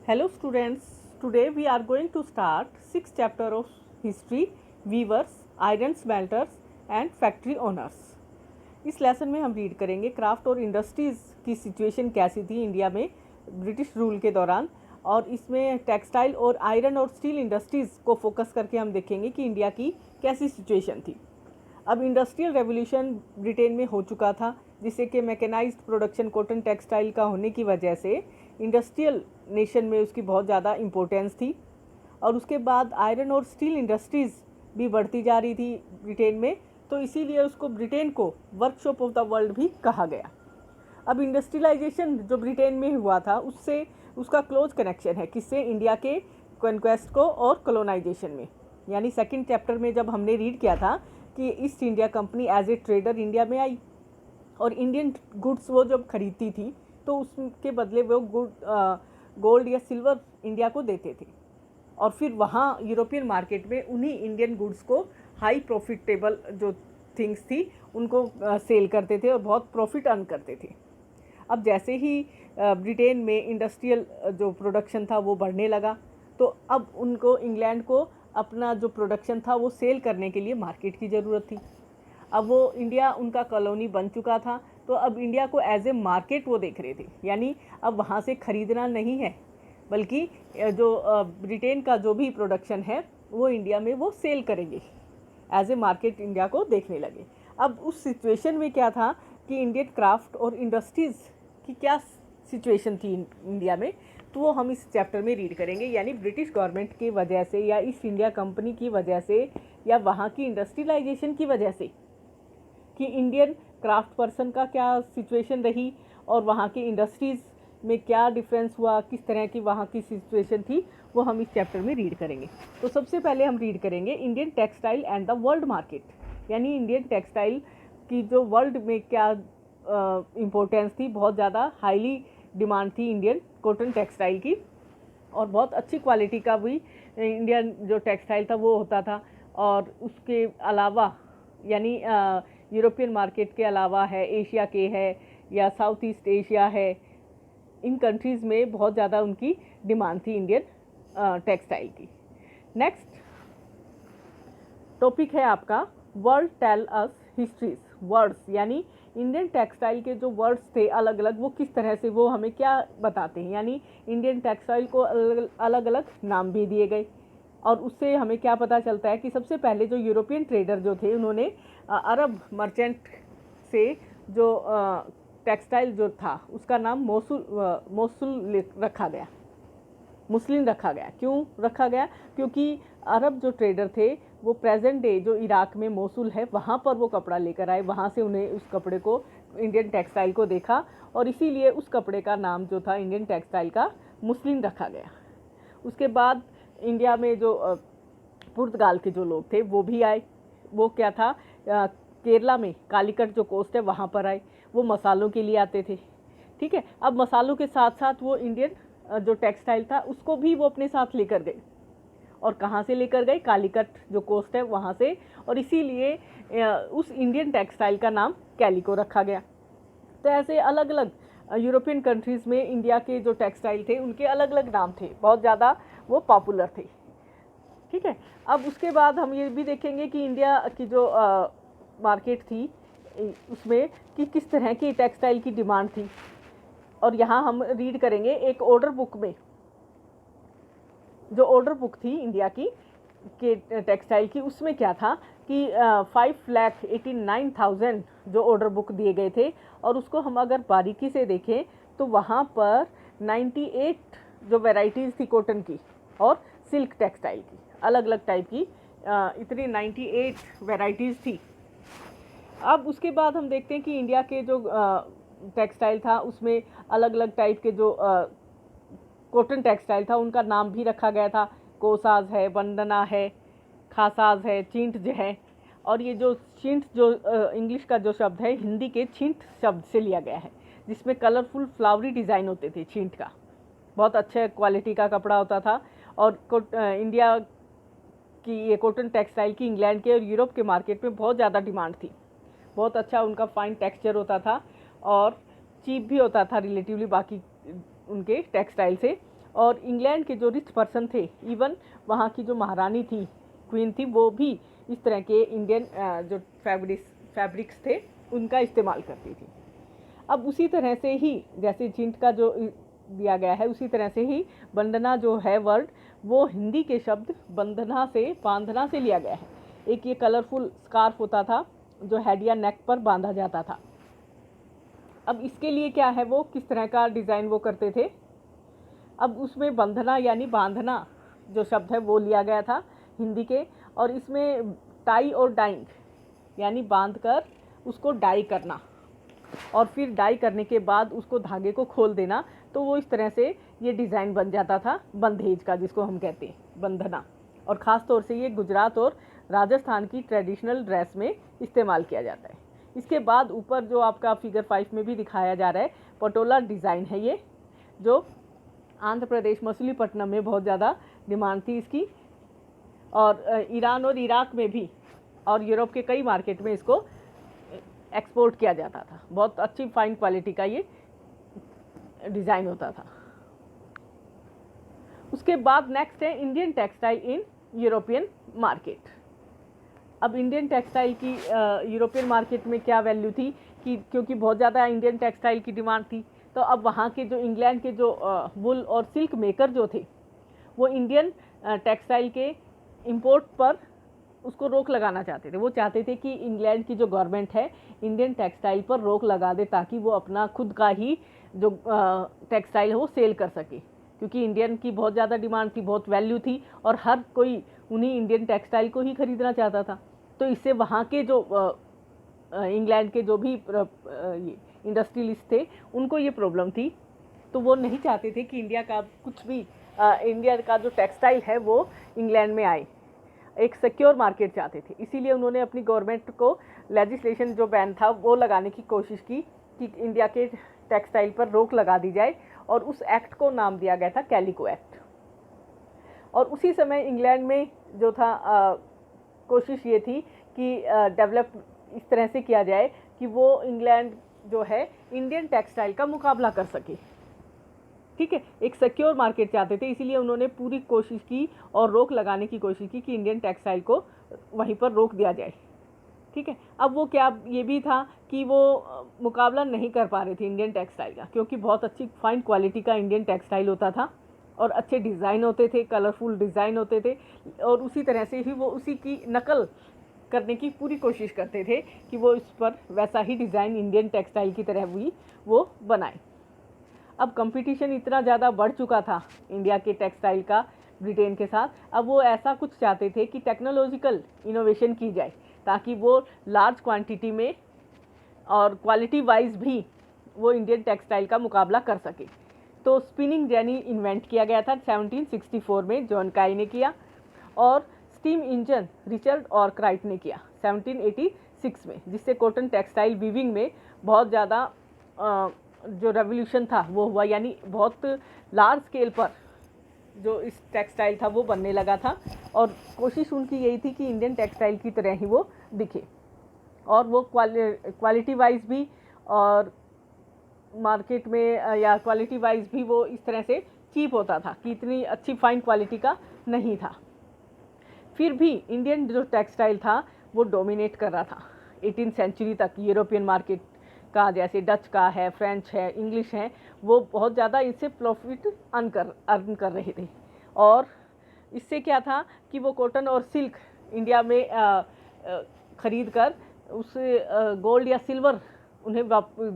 Hello students, today we are going to start 6th chapter of history, weavers, iron smelters and factory owners. इस lesson में हम read करेंगे craft और industries की situation कैसी थी इंडिया में ब्रिटिश रूल के दौरान, और इसमें टेक्सटाइल और आयरन और स्टील इंडस्ट्रीज़ को फोकस करके हम देखेंगे कि इंडिया की कैसी सिचुएशन थी। अब इंडस्ट्रियल रेवोल्यूशन ब्रिटेन में हो चुका था, जिससे कि मैकेनाइज्ड प्रोडक्शन कॉटन टेक्सटाइल का होने की वजह से इंडस्ट्रियल नेशन में उसकी बहुत ज़्यादा इम्पोर्टेंस थी। और उसके बाद आयरन और स्टील इंडस्ट्रीज़ भी बढ़ती जा रही थी ब्रिटेन में, तो इसीलिए उसको ब्रिटेन को वर्कशॉप ऑफ द वर्ल्ड भी कहा गया। अब इंडस्ट्रियलाइजेशन जो ब्रिटेन में हुआ था उससे उसका क्लोज कनेक्शन है किससे, इंडिया के कॉन्क्वेस्ट को और कॉलोनाइजेशन में। यानी सेकंड चैप्टर में जब हमने रीड किया था कि East India Company as a trader India में आई और इंडियन गुड्स वो जब खरीदती थी तो उसके बदले वो गोल्ड या सिल्वर इंडिया को देते थे, और फिर वहाँ यूरोपियन मार्केट में उन्हीं इंडियन गुड्स को हाई प्रॉफिटेबल जो थिंग्स थी उनको सेल करते थे और बहुत प्रॉफिट अर्न करते थे। अब जैसे ही ब्रिटेन में इंडस्ट्रियल जो प्रोडक्शन था वो बढ़ने लगा, तो अब उनको इंग्लैंड को अपना जो प्रोडक्शन था वो सेल करने के लिए मार्केट की ज़रूरत थी। अब वो इंडिया उनका कॉलोनी बन चुका था, तो अब इंडिया को एज ए मार्केट वो देख रहे थे। यानी अब वहाँ से ख़रीदना नहीं है, बल्कि जो ब्रिटेन का जो भी प्रोडक्शन है वो इंडिया में वो सेल करेंगे, एज ए मार्केट इंडिया को देखने लगे। अब उस सिचुएशन में क्या था कि इंडियन क्राफ्ट और इंडस्ट्रीज़ की क्या सिचुएशन थी इंडिया में, तो वो हम इस चैप्टर में रीड करेंगे। यानी ब्रिटिश गवर्नमेंट की वजह से या ईस्ट इंडिया कंपनी की वजह से या वहाँ की इंडस्ट्रियलाइजेशन की वजह से कि इंडियन क्राफ्ट पर्सन का क्या सिचुएशन रही और वहाँ की इंडस्ट्रीज़ में क्या डिफरेंस हुआ, किस तरह की वहाँ की सिचुएशन थी, वो हम इस चैप्टर में रीड करेंगे। तो सबसे पहले हम रीड करेंगे Indian textile and the world market. यानी इंडियन टेक्सटाइल की जो वर्ल्ड में क्या इम्पोर्टेंस थी, बहुत ज़्यादा हाईली डिमांड थी इंडियन कॉटन टेक्सटाइल की, और बहुत अच्छी क्वालिटी का भी इंडियन जो टेक्सटाइल था वो होता था। और उसके अलावा यानी यूरोपियन मार्केट के अलावा है, एशिया के है या साउथ ईस्ट एशिया है, इन कंट्रीज़ में बहुत ज़्यादा उनकी डिमांड थी इंडियन टेक्सटाइल की। नेक्स्ट टॉपिक है आपका world tell us histories. Words यानी इंडियन टेक्सटाइल के जो वर्ड्स थे अलग अलग, वो किस तरह से वो हमें क्या बताते हैं। यानी इंडियन टेक्सटाइल को अलग अलग नाम भी दिए गए, और उससे हमें क्या पता चलता है कि सबसे पहले जो यूरोपियन ट्रेडर जो थे उन्होंने अरब मर्चेंट से जो टेक्सटाइल जो था उसका नाम मोसुल रखा गया, मुस्लिम रखा गया। क्यों रखा गया? क्योंकि अरब जो ट्रेडर थे वो प्रेजेंट डे जो इराक में मोसुल है वहाँ पर वो कपड़ा लेकर आए, वहाँ से उन्हें उस कपड़े को इंडियन टेक्सटाइल को देखा, और इसीलिए उस कपड़े का नाम जो था इंडियन टेक्सटाइल का मुस्लिम रखा गया। उसके बाद इंडिया में जो पुर्तगाल के जो लोग थे वो भी आए। वो क्या था, केरला में कालीकट जो कोस्ट है वहाँ पर आए, वो मसालों के लिए आते थे। ठीक है, अब मसालों के साथ साथ वो इंडियन जो टेक्सटाइल था उसको भी वो अपने साथ लेकर गए, और कहाँ से लेकर गए, कालीकट जो कोस्ट है वहाँ से, और इसीलिए उस इंडियन टेक्सटाइल का नाम कैलिको रखा गया। तो ऐसे अलग अलग यूरोपियन कंट्रीज़ में इंडिया के जो टेक्सटाइल थे उनके अलग अलग नाम थे, बहुत ज़्यादा वो पॉपुलर थे। ठीक है, अब उसके बाद हम ये भी देखेंगे कि इंडिया की जो मार्केट थी उसमें कि किस तरह की टेक्सटाइल की डिमांड थी। और यहाँ हम रीड करेंगे एक ऑर्डर बुक में, जो ऑर्डर बुक थी इंडिया की के टेक्सटाइल की, उसमें क्या था कि 5,89,000 जो ऑर्डर बुक दिए गए थे, और उसको हम अगर बारीकी से देखें तो वहाँ पर 98 जो वैरायटीज़ थी कॉटन की और सिल्क टेक्सटाइल की, अलग अलग टाइप की इतनी 98 वैरायटीज़ थी। अब उसके बाद हम देखते हैं कि इंडिया के जो टेक्सटाइल था उसमें अलग अलग टाइप के जो कॉटन टेक्सटाइल था उनका नाम भी रखा गया था। कोसाज है, वंदना है, खासाज है, चींट जो है, और ये जो चींट जो इंग्लिश का जो शब्द है हिंदी के छींट शब्द से लिया गया है, जिसमें कलरफुल फ्लावरी डिज़ाइन होते थे। छींट का बहुत अच्छे क्वालिटी का कपड़ा होता था, और इंडिया की ये कॉटन टेक्सटाइल की इंग्लैंड के और यूरोप के मार्केट में बहुत ज़्यादा डिमांड थी। बहुत अच्छा उनका फाइन टेक्सचर होता था और चीप भी होता था रिलेटिवली बाकी उनके टेक्सटाइल से, और इंग्लैंड के जो रिच पर्सन थे, इवन वहाँ की जो महारानी थी, क्वीन थी, वो भी इस तरह के इंडियन जो फैब्रिक्स थे उनका इस्तेमाल करती थी। अब उसी तरह से ही जैसे जिंट का जो दिया गया है, उसी तरह से ही बंधना जो है वर्ड, वो हिंदी के शब्द बंधना से, बांधना से लिया गया है। एक ये कलरफुल स्कार्फ होता था जो हेड या नेक पर बांधा जाता था। अब इसके लिए क्या है, वो किस तरह का डिज़ाइन वो करते थे। अब उसमें बंधना यानी बांधना जो शब्द है वो लिया गया था हिंदी के, और इसमें टाई और डाइंग यानी बांध कर उसको डाई करना, और फिर डाई करने के बाद उसको धागे को खोल देना, तो वो इस तरह से ये डिज़ाइन बन जाता था बंधेज का, जिसको हम कहते हैं बंधना। और ख़ास तौर से ये गुजरात और राजस्थान की ट्रेडिशनल ड्रेस में इस्तेमाल किया जाता है। इसके बाद ऊपर जो आपका फिगर 5 में भी दिखाया जा रहा है, पटोला डिज़ाइन है ये, जो आंध्र प्रदेश मछलीपट्टनम में बहुत ज़्यादा डिमांड थी इसकी, और ईरान और इराक में भी, और यूरोप के कई मार्केट में इसको एक्सपोर्ट किया जाता था। बहुत अच्छी फाइन क्वालिटी का ये डिज़ाइन होता था। उसके बाद नेक्स्ट है Indian textile in European market. अब इंडियन टेक्सटाइल की यूरोपियन मार्केट में क्या वैल्यू थी कि क्योंकि बहुत ज़्यादा इंडियन टेक्सटाइल की डिमांड थी, तो अब वहाँ के जो इंग्लैंड के जो वुल और सिल्क मेकर जो थे, वो इंडियन टेक्सटाइल के इंपोर्ट पर उसको रोक लगाना चाहते थे। वो चाहते थे कि इंग्लैंड की जो गवर्नमेंट है इंडियन टेक्सटाइल पर रोक लगा दे, ताकि वो अपना खुद का ही जो टेक्सटाइल है वो सेल कर सके, क्योंकि इंडियन की बहुत ज़्यादा डिमांड थी, बहुत वैल्यू थी, और हर कोई उन्हीं इंडियन टेक्सटाइल को ही खरीदना चाहता था। तो इससे वहाँ के जो इंग्लैंड के जो भी इंडस्ट्रियलिस्ट थे उनको ये प्रॉब्लम थी, तो वो नहीं चाहते थे कि इंडिया का कुछ भी इंडिया का जो टेक्सटाइल है वो इंग्लैंड में आए। एक सिक्योर मार्केट चाहते थे, इसीलिए उन्होंने अपनी गवर्नमेंट को लेजिस्लेशन जो बैन था वो लगाने की कोशिश की कि इंडिया के टेक्सटाइल पर रोक लगा दी जाए, और उस एक्ट को नाम दिया गया था कैलिको एक्ट। और उसी समय इंग्लैंड में जो था कोशिश ये थी कि डेवलप इस तरह से किया जाए कि वो इंग्लैंड जो है इंडियन टेक्सटाइल का मुकाबला कर सके। ठीक है, एक सिक्योर मार्केट चाहते थे, इसीलिए उन्होंने पूरी कोशिश की और रोक लगाने की कोशिश की कि इंडियन टेक्सटाइल को वहीं पर रोक दिया जाए। ठीक है, अब वो क्या ये भी था कि वो मुकाबला नहीं कर पा रहे थे इंडियन टेक्सटाइल का, क्योंकि बहुत अच्छी फाइन क्वालिटी का इंडियन टेक्सटाइल होता था और अच्छे डिज़ाइन होते थे, कलरफुल डिज़ाइन होते थे, और उसी तरह से ही वो उसी की नकल करने की पूरी कोशिश करते थे कि वो इस पर वैसा ही डिज़ाइन इंडियन टेक्सटाइल की तरह भी वो बनाए। अब कंपटीशन इतना ज़्यादा बढ़ चुका था इंडिया के टेक्सटाइल का ब्रिटेन के साथ, अब वो ऐसा कुछ चाहते थे कि टेक्नोलॉजिकल इनोवेशन की जाए, ताकि वो लार्ज क्वांटिटी में और क्वालिटी वाइज भी वो इंडियन टेक्सटाइल का मुकाबला कर सके। तो स्पिनिंग जेनी इन्वेंट किया गया था 1764 में, जॉन काई ने किया, और स्टीम इंजन रिचर्ड आर्कराइट ने किया 1786 में, जिससे कॉटन टेक्सटाइल वीविंग में बहुत ज़्यादा जो रेवोल्यूशन था वो हुआ, यानी बहुत लार्ज स्केल पर जो इस टेक्सटाइल था वो बनने लगा था, और कोशिश उनकी यही थी कि इंडियन टेक्सटाइल की तरह ही वो दिखे, और वो क्वालिटी वाइज भी और मार्केट में या क्वालिटी वाइज भी वो इस तरह से चीप होता था कि इतनी अच्छी फाइन क्वालिटी का नहीं था। फिर भी इंडियन जो टेक्सटाइल था वो डोमिनेट कर रहा था 18th सेंचुरी तक। यूरोपियन मार्केट का, जैसे डच का है, फ्रेंच है, इंग्लिश है, वो बहुत ज़्यादा इससे प्रॉफिट अर्न कर रहे थे, और इससे क्या था कि वो कॉटन और सिल्क इंडिया में ख़रीद कर उस गोल्ड या सिल्वर उन्हें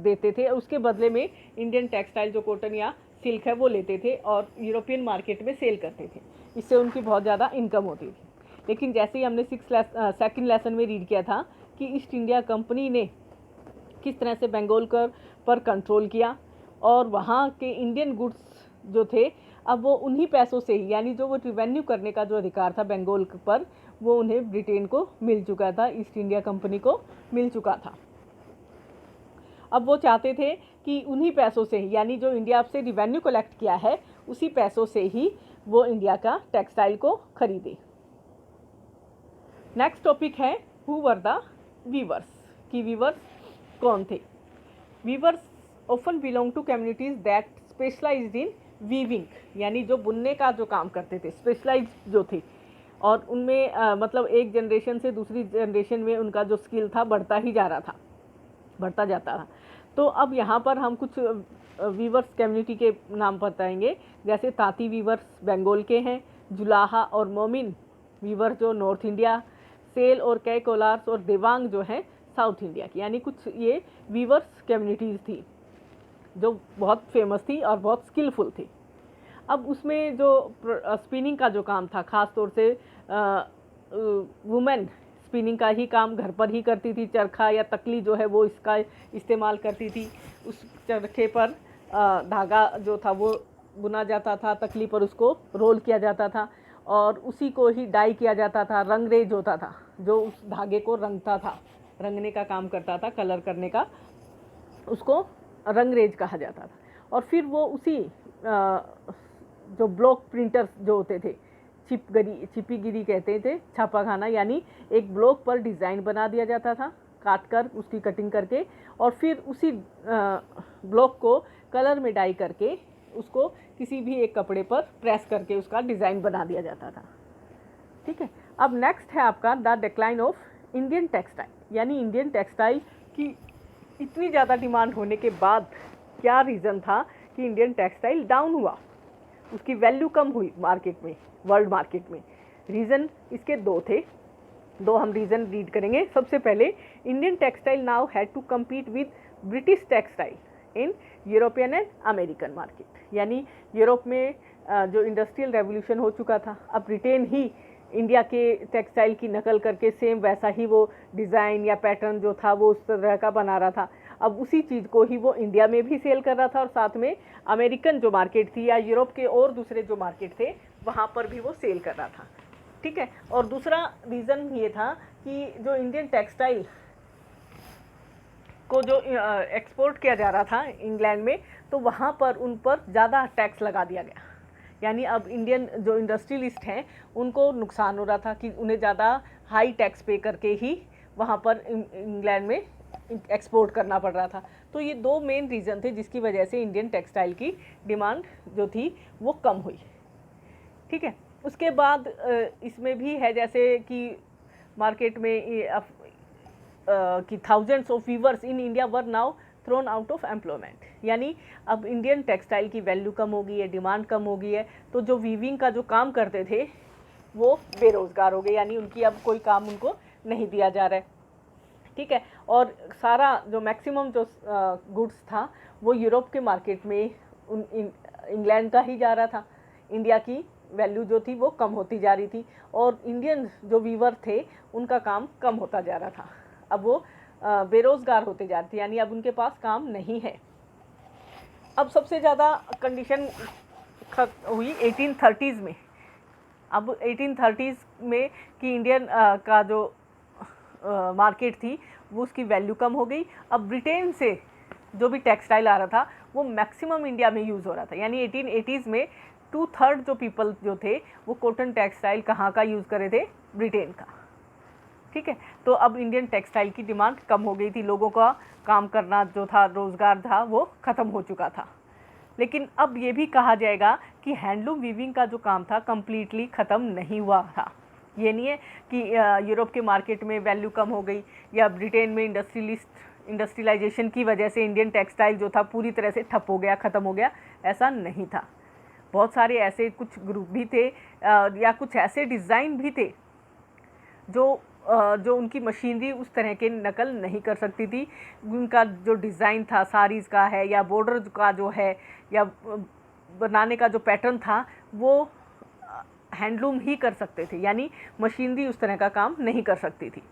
देते थे, उसके बदले में इंडियन टेक्सटाइल जो कॉटन या सिल्क है वो लेते थे और यूरोपियन मार्केट में सेल करते थे। इससे उनकी बहुत ज़्यादा इनकम होती थी। लेकिन जैसे ही हमने सेकंड लेसन में रीड किया था कि ईस्ट इंडिया कंपनी ने किस तरह से बंगाल पर कंट्रोल किया, और वहाँ के इंडियन गुड्स जो थे अब वो उन्हीं पैसों से ही, यानी जो वो रिवेन्यू करने का जो अधिकार था बंगाल पर, वो उन्हें ब्रिटेन को मिल चुका था, ईस्ट इंडिया कंपनी को मिल चुका था। अब वो चाहते थे कि उन्हीं पैसों से ही, यानी जो इंडिया से रिवेन्यू कलेक्ट किया है उसी पैसों से ही वो इंडिया का टेक्सटाइल को खरीदे। नेक्स्ट टॉपिक है हु वर द वीवर्स, कि वीवर्स कौन थे। Weavers often belong to communities that specialized in weaving यानी जो बुनने का जो काम करते थे, स्पेशलाइज जो थे, और उनमें मतलब एक जनरेशन से दूसरी जनरेशन में उनका जो स्किल था बढ़ता ही जा रहा था, बढ़ता जाता था। तो अब यहाँ पर हम कुछ वीवर्स कम्युनिटी के नाम बताएंगे, जैसे तांती वीवर्स बंगाल के हैं, जुलाहा और मोमिन वीवर जो नॉर्थ इंडिया, सेल और कै कोलार्स और देवांग जो है साउथ इंडिया की, यानी कुछ ये वीवर्स कम्युनिटीज़ थी जो बहुत फेमस थी और बहुत स्किलफुल थी। अब उसमें जो स्पिनिंग का जो काम था, ख़ास तौर से वुमेन स्पिनिंग का ही काम घर पर ही करती थी। चरखा या तकली जो है वो इसका इस्तेमाल करती थी। उस चरखे पर धागा जो था वो बुना जाता था, तकली पर उसको रोल किया जाता था और उसी को ही डाई किया जाता था। रंगरेज होता था जो उस धागे को रंगता था, रंगने का काम करता था, कलर करने का, उसको रंगरेज कहा जाता था। और फिर वो उसी जो ब्लॉक प्रिंटर्स जो होते थे, छिपीगिरी कहते थे, छापाखाना, यानी एक ब्लॉक पर डिज़ाइन बना दिया जाता था काट कर, उसकी कटिंग करके, और फिर उसी ब्लॉक को कलर में डाई करके उसको किसी भी एक कपड़े पर प्रेस करके उसका डिज़ाइन बना दिया जाता था। ठीक है। अब नेक्स्ट है आपका the decline of Indian textile, यानी इंडियन टेक्सटाइल की इतनी ज़्यादा डिमांड होने के बाद क्या रीज़न था कि इंडियन टेक्सटाइल डाउन हुआ, उसकी वैल्यू कम हुई मार्केट में, वर्ल्ड मार्केट में। रीज़न इसके दो थे, दो हम रीज़न रीड करेंगे। सबसे पहले, Indian textile now had to compete with British textile in European and American market, यानी यूरोप में जो इंडस्ट्रियल रेवोल्यूशन हो चुका था, अब ब्रिटेन ही इंडिया के टेक्सटाइल की नकल करके सेम वैसा ही वो डिज़ाइन या पैटर्न जो था वो उस तरह का बना रहा था। अब उसी चीज़ को ही वो इंडिया में भी सेल कर रहा था और साथ में अमेरिकन जो मार्केट थी या यूरोप के और दूसरे जो मार्केट थे वहाँ पर भी वो सेल कर रहा था। ठीक है। और दूसरा रीज़न ये था कि जो इंडियन टेक्सटाइल को जो एक्सपोर्ट किया जा रहा था इंग्लैंड में, तो वहाँ पर उन पर ज़्यादा टैक्स लगा दिया गया, यानी अब इंडियन जो इंडस्ट्रियलिस्ट हैं उनको नुकसान हो रहा था कि उन्हें ज़्यादा हाई टैक्स पे करके ही वहाँ पर इंग्लैंड में एक्सपोर्ट करना पड़ रहा था। तो ये दो मेन रीज़न थे जिसकी वजह से इंडियन टेक्सटाइल की डिमांड जो थी वो कम हुई। ठीक है। उसके बाद इसमें भी है जैसे कि मार्केट में कि thousands of viewers in India were now thrown out of employment, यानी अब इंडियन टेक्सटाइल की वैल्यू कम हो गई है, डिमांड कम हो गई है, तो जो वीविंग का जो काम करते थे वो बेरोज़गार हो गए, यानी उनकी अब कोई काम उनको नहीं दिया जा रहा है। ठीक है। और सारा जो मैक्सिमम जो गुड्स था वो यूरोप के मार्केट में इंग्लैंड का ही जा रहा था। इंडिया की वैल्यू जो थी वो कम होती जा रही थी और इंडियन जो वीवर थे उनका काम कम होता जा रहा था। अब वो बेरोज़गार होते जा रहे थे, यानी अब उनके पास काम नहीं है। अब सबसे ज़्यादा कंडीशन हुई 1830s में। अब 1830s में कि इंडियन का जो मार्केट थी वो उसकी वैल्यू कम हो गई। अब ब्रिटेन से जो भी टेक्सटाइल आ रहा था वो मैक्सिमम इंडिया में यूज़ हो रहा था, यानी 1880s में 2/3 जो पीपल जो थे वो कॉटन टेक्सटाइल कहाँ का यूज़ कर रहे थे, ब्रिटेन का। ठीक है। तो अब इंडियन टेक्सटाइल की डिमांड कम हो गई थी, लोगों का काम करना जो था, रोज़गार था, वो ख़त्म हो चुका था। लेकिन अब ये भी कहा जाएगा कि हैंडलूम वीविंग का जो काम था कम्प्लीटली ख़त्म नहीं हुआ था। ये नहीं है कि यूरोप के मार्केट में वैल्यू कम हो गई या ब्रिटेन में इंडस्ट्रियलाइजेशन की वजह से इंडियन टेक्सटाइल जो था पूरी तरह से ठप हो गया, ख़त्म हो गया, ऐसा नहीं था। बहुत सारे ऐसे कुछ ग्रुप भी थे या कुछ ऐसे डिज़ाइन भी थे जो उनकी मशीनरी उस तरह के नकल नहीं कर सकती थी। उनका जो डिज़ाइन था साड़ीज़ का है या बॉर्डर का जो है या बनाने का जो पैटर्न था वो हैंडलूम ही कर सकते थे, यानी मशीनरी उस तरह का काम नहीं कर सकती थी।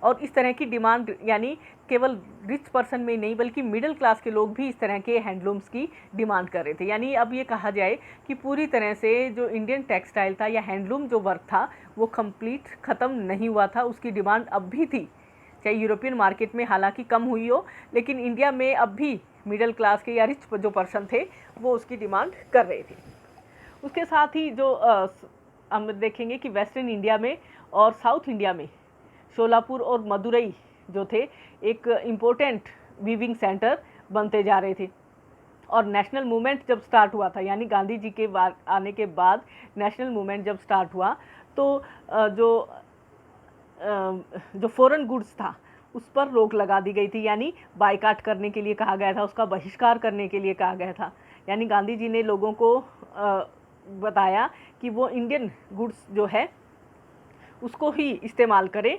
और इस तरह की डिमांड यानी केवल रिच पर्सन में नहीं बल्कि मिडिल क्लास के लोग भी इस तरह के हैंडलूम्स की डिमांड कर रहे थे। यानी अब ये कहा जाए कि पूरी तरह से जो इंडियन टेक्सटाइल था या हैंडलूम जो वर्क था वो कंप्लीट ख़त्म नहीं हुआ था, उसकी डिमांड अब भी थी। चाहे यूरोपियन मार्केट में हालांकि कम हुई हो, लेकिन इंडिया में अब भी मिडिल क्लास के या रिच जो पर्सन थे वो उसकी डिमांड कर रहे थे। उसके साथ ही जो हम देखेंगे कि वेस्टर्न इंडिया में और साउथ इंडिया में शोलापुर और मदुरई जो थे एक इम्पोर्टेंट वीविंग सेंटर बनते जा रहे थे। और नेशनल मूवमेंट जब स्टार्ट हुआ था, यानी गांधी जी के आने के बाद नेशनल मूवमेंट जब स्टार्ट हुआ, तो जो फॉरेन गुड्स था उस पर रोक लगा दी गई थी, यानी बाइकाट करने के लिए कहा गया था, उसका बहिष्कार करने के लिए कहा गया था। यानी गांधी जी ने लोगों को बताया कि वो इंडियन गुड्स जो है उसको ही इस्तेमाल करें,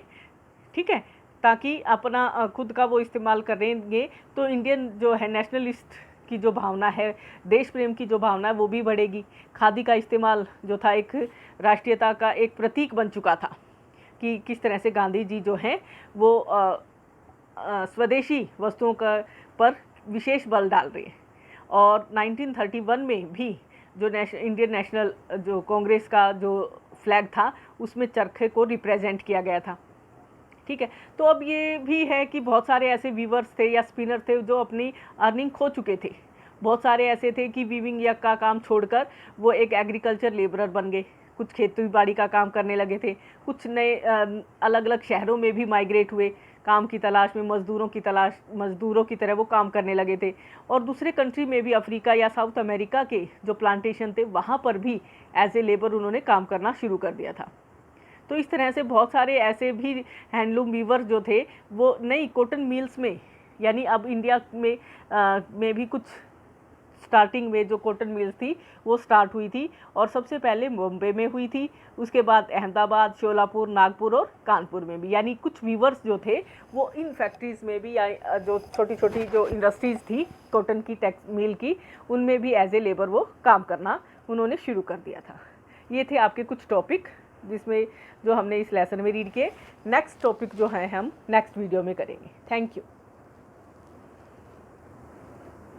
ठीक है, ताकि अपना खुद का वो इस्तेमाल करेंगे तो इंडियन जो है नेशनलिस्ट की जो भावना है, देश प्रेम की जो भावना है वो भी बढ़ेगी। खादी का इस्तेमाल जो था एक राष्ट्रीयता का एक प्रतीक बन चुका था कि किस तरह से गांधी जी जो हैं वो स्वदेशी वस्तुओं का पर विशेष बल डाल रहे हैं। और 1931 में भी जो इंडियन नेशनल जो कांग्रेस का जो फ्लैग था उसमें चरखे को रिप्रेजेंट किया गया था, ठीक है। तो अब ये भी है कि बहुत सारे ऐसे वीवर्स थे या स्पिनर थे जो अपनी अर्निंग खो चुके थे। बहुत सारे ऐसे थे कि वीविंग या का काम छोड़कर वो एक एग्रीकल्चर लेबरर बन गए, कुछ खेती बाड़ी का काम करने लगे थे, कुछ नए अलग अलग शहरों में भी माइग्रेट हुए, काम की तलाश में, मज़दूरों की तरह वो काम करने लगे थे। और दूसरे कंट्री में भी, अफ्रीका या साउथ अमेरिका के जो प्लांटेशन थे वहाँ पर भी एज ए लेबर उन्होंने काम करना शुरू कर दिया था। तो इस तरह से बहुत सारे ऐसे भी हैंडलूम वीवर जो थे वो नई कॉटन मिल्स में, यानी अब इंडिया में भी कुछ स्टार्टिंग में जो कॉटन मिल्स थी वो स्टार्ट हुई थी, और सबसे पहले मुंबई में हुई थी, उसके बाद अहमदाबाद, शोलापुर, नागपुर और कानपुर में भी। यानी कुछ वीवर्स जो थे वो इन फैक्ट्रीज़ में भी, या जो छोटी छोटी जो इंडस्ट्रीज़ थी कॉटन की, टेक्स मिल की, उनमें भी एज ए लेबर वो काम करना उन्होंने शुरू कर दिया था। ये थे आपके कुछ टॉपिक जिसमें जो हमने इस लेसन में रीड किए। नेक्स्ट टॉपिक जो है हम नेक्स्ट वीडियो में करेंगे। Thank you.